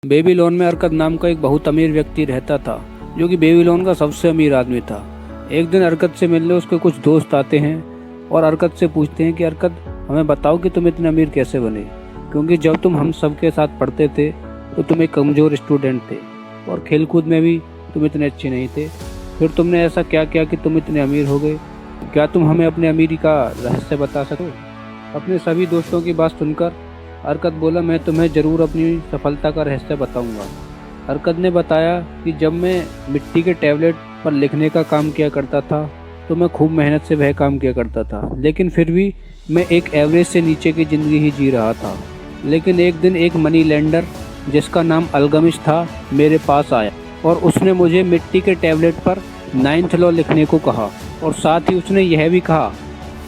Babylon में अरकद नाम का एक बहुत अमीर व्यक्ति रहता था, जो कि बेबीलोन का सबसे अमीर आदमी था। एक दिन अरकद से मिलने उसके कुछ दोस्त आते हैं और अरकद से पूछते हैं कि अरकद, हमें बताओ कि तुम इतने अमीर कैसे बने, क्योंकि जब तुम हम सबके साथ पढ़ते थे तो तुम एक कमज़ोर स्टूडेंट थे और खेलकूद में भी तुम इतने अच्छे नहीं थे। फिर तुमने ऐसा क्या किया कि तुम इतने अमीर हो गए? क्या तुम हमें अपने अमीरी का रहस्य बता सको? अपने सभी दोस्तों की बात सुनकर अरकद बोला, मैं तुम्हें ज़रूर अपनी सफलता का रहस्य बताऊंगा। अरकद ने बताया कि जब मैं मिट्टी के टैबलेट पर लिखने का काम किया करता था तो मैं खूब मेहनत से वह काम किया करता था, लेकिन फिर भी मैं एक एवरेज से नीचे की ज़िंदगी ही जी रहा था। लेकिन एक दिन एक मनी लैंडर जिसका नाम अल्गमिश था मेरे पास आया और उसने मुझे मिट्टी के टैबलेट पर 9th लॉ लिखने को कहा, और साथ ही उसने यह भी कहा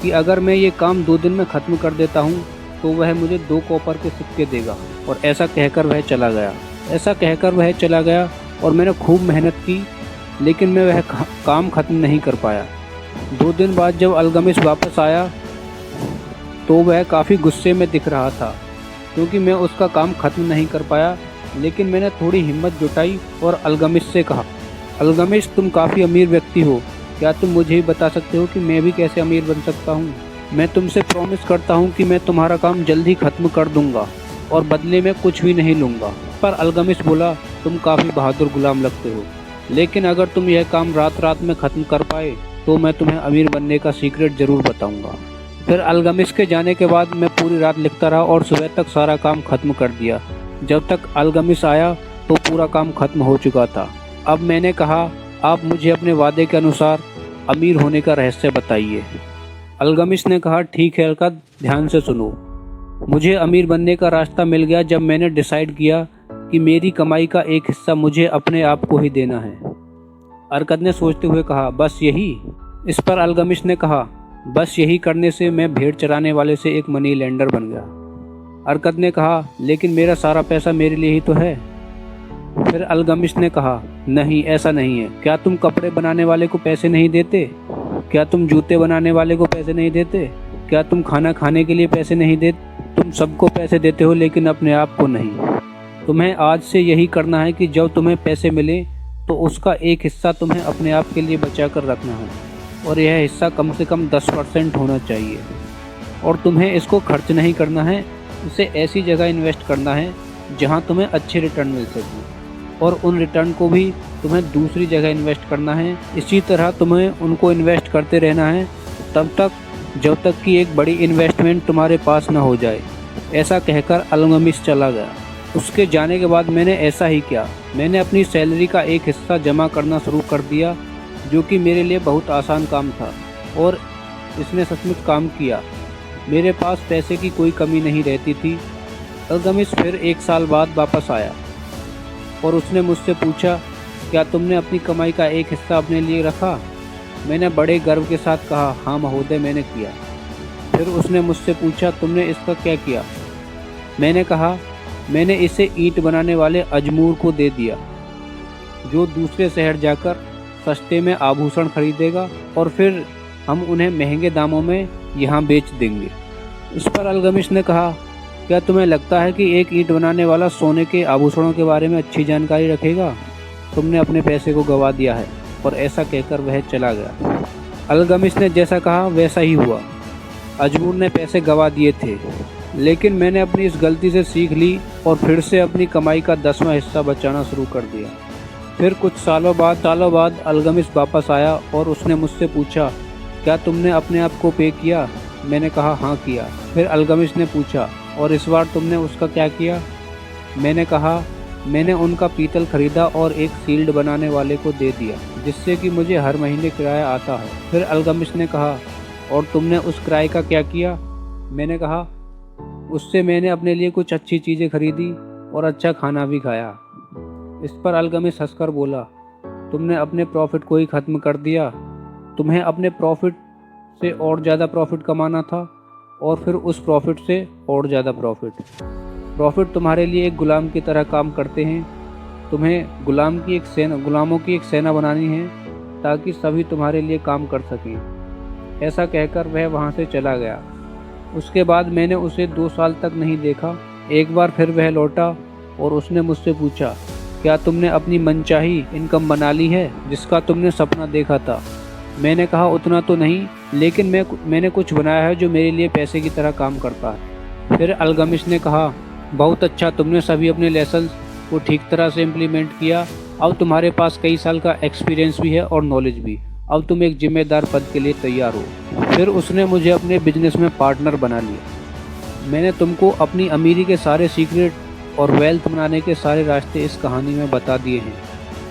कि अगर मैं ये काम 2 दिन में ख़त्म कर देता हूँ तो वह मुझे 2 कॉपर के सिक्के देगा। और ऐसा कहकर वह चला गया और मैंने खूब मेहनत की, लेकिन मैं वह काम ख़त्म नहीं कर पाया। 2 दिन बाद जब अल्गमिश वापस आया तो वह काफ़ी गुस्से में दिख रहा था, क्योंकि मैं उसका काम ख़त्म नहीं कर पाया। लेकिन मैंने थोड़ी हिम्मत जुटाई और अल्गमिश से कहा, अल्गमिश, तुम काफ़ी अमीर व्यक्ति हो, क्या तुम मुझे ही बता सकते हो कि मैं भी कैसे अमीर बन सकता हूँ? मैं तुमसे प्रॉमिस करता हूँ कि मैं तुम्हारा काम जल्दी ख़त्म कर दूंगा और बदले में कुछ भी नहीं लूँगा। पर अल्गमिश बोला, तुम काफ़ी बहादुर गुलाम लगते हो, लेकिन अगर तुम यह काम रात रात में ख़त्म कर पाए तो मैं तुम्हें अमीर बनने का सीक्रेट ज़रूर बताऊँगा। फिर अल्गमिश के जाने के बाद मैं पूरी रात लिखता रहा और सुबह तक सारा काम ख़त्म कर दिया। जब तक अल्गमिश आया तो पूरा काम ख़त्म हो चुका था। अब मैंने कहा, आप मुझे अपने वादे के अनुसार अमीर होने का रहस्य बताइए। अल्गमिश ने कहा, ठीक है अरकद, ध्यान से सुनो। मुझे अमीर बनने का रास्ता मिल गया जब मैंने डिसाइड किया कि मेरी कमाई का एक हिस्सा मुझे अपने आप को ही देना है। अरकद ने सोचते हुए कहा, बस यही? इस पर अल्गमिश ने कहा, बस यही करने से मैं भेड़ चराने वाले से एक मनी लैंडर बन गया। अरकद ने कहा, लेकिन मेरा सारा पैसा मेरे लिए ही तो है। फिर अल्गमिश ने कहा, नहीं, ऐसा नहीं है। क्या तुम कपड़े बनाने वाले को पैसे नहीं देते? क्या तुम जूते बनाने वाले को पैसे नहीं देते? क्या तुम खाना खाने के लिए पैसे नहीं देते? तुम सबको पैसे देते हो, लेकिन अपने आप को नहीं। तुम्हें आज से यही करना है कि जब तुम्हें पैसे मिले तो उसका एक हिस्सा तुम्हें अपने आप के लिए बचा कर रखना है, और यह हिस्सा कम से कम 10% होना चाहिए। और तुम्हें इसको खर्च नहीं करना है, इसे ऐसी जगह इन्वेस्ट करना है जहां तुम्हें अच्छे रिटर्न मिल सके, और उन रिटर्न को भी तुम्हें दूसरी जगह इन्वेस्ट करना है। इसी तरह तुम्हें उनको इन्वेस्ट करते रहना है तब तक जब तक कि एक बड़ी इन्वेस्टमेंट तुम्हारे पास न हो जाए। ऐसा कहकर अल्गमिश चला गया। उसके जाने के बाद मैंने ऐसा ही किया। मैंने अपनी सैलरी का एक हिस्सा जमा करना शुरू कर दिया, जो कि मेरे लिए बहुत आसान काम था, और इसने सचमुच काम किया। मेरे पास पैसे की कोई कमी नहीं रहती थी। अल्गमिश फिर 1 साल बाद वापस आया और उसने मुझसे पूछा, क्या तुमने अपनी कमाई का एक हिस्सा अपने लिए रखा? मैंने बड़े गर्व के साथ कहा, हाँ महोदय, मैंने किया। फिर उसने मुझसे पूछा, तुमने इसका क्या किया? मैंने कहा, मैंने इसे ईंट बनाने वाले अजमूर को दे दिया, जो दूसरे शहर जाकर सस्ते में आभूषण खरीदेगा और फिर हम उन्हें महंगे दामों में यहाँ बेच देंगे। इस पर अल्गमिश ने कहा, क्या तुम्हें लगता है कि एक ईंट बनाने वाला सोने के आभूषणों के बारे में अच्छी जानकारी रखेगा? तुमने अपने पैसे को गंवा दिया है। और ऐसा कहकर वह चला गया। अल्गमिश ने जैसा कहा वैसा ही हुआ। अजमूर ने पैसे गंवा दिए थे, लेकिन मैंने अपनी इस गलती से सीख ली और फिर से अपनी कमाई का 10वां हिस्सा बचाना शुरू कर दिया। फिर कुछ सालों बाद अल्गमिश वापस आया और उसने मुझसे पूछा, क्या तुमने अपने आप को पे किया? मैंने कहा, हाँ किया। फिर अल्गमिश ने पूछा, और इस बार तुमने उसका क्या किया? मैंने कहा, मैंने उनका पीतल खरीदा और एक शील्ड बनाने वाले को दे दिया, जिससे कि मुझे हर महीने किराया आता है। फिर अल्गमिश ने कहा, और तुमने उस किराए का क्या किया? मैंने कहा, उससे मैंने अपने लिए कुछ अच्छी चीज़ें खरीदी और अच्छा खाना भी खाया। इस पर अल्गमिश हंसकर बोला, तुमने अपने प्रॉफिट को ही ख़त्म कर दिया। तुम्हें अपने प्रॉफिट से और ज़्यादा प्रॉफिट कमाना था, और फिर उस प्रॉफिट से और ज़्यादा प्रॉफिट तुम्हारे लिए एक गुलाम की तरह काम करते हैं। तुम्हें गुलामों की एक सेना बनानी है, ताकि सभी तुम्हारे लिए काम कर सकें। ऐसा कहकर वह वहाँ से चला गया। उसके बाद मैंने उसे 2 साल तक नहीं देखा। एक बार फिर वह लौटा और उसने मुझसे पूछा, क्या तुमने अपनी मनचाही इनकम बना ली है जिसका तुमने सपना देखा था? मैंने कहा, उतना तो नहीं, लेकिन मैंने कुछ बनाया है जो मेरे लिए पैसे की तरह काम करता है। फिर अल्गमिश ने कहा, बहुत अच्छा, तुमने सभी अपने लेसन को ठीक तरह से इम्प्लीमेंट किया। अब तुम्हारे पास कई साल का एक्सपीरियंस भी है और नॉलेज भी। अब तुम एक जिम्मेदार पद के लिए तैयार हो। फिर उसने मुझे अपने बिजनेस में पार्टनर बना लिया। मैंने तुमको अपनी अमीरी के सारे सीक्रेट और वेल्थ बनाने के सारे रास्ते इस कहानी में बता दिए हैं।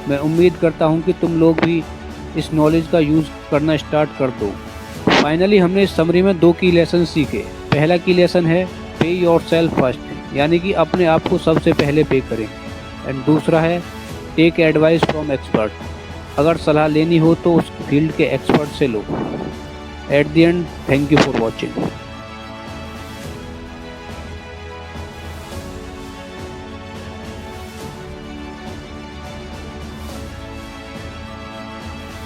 मैं उम्मीद करता हूँ कि तुम लोग भी इस नॉलेज का यूज़ करना स्टार्ट कर दो। फाइनली हमने इस समरी में 2 की लेसन सीखे। पहला की लेसन है पे योरसेल्फ फर्स्ट, यानी कि अपने आप को सबसे पहले पे करें। एंड दूसरा है टेक एडवाइस फ्रॉम एक्सपर्ट, अगर सलाह लेनी हो तो उस फील्ड के एक्सपर्ट से लो। At the end, thank you for watching.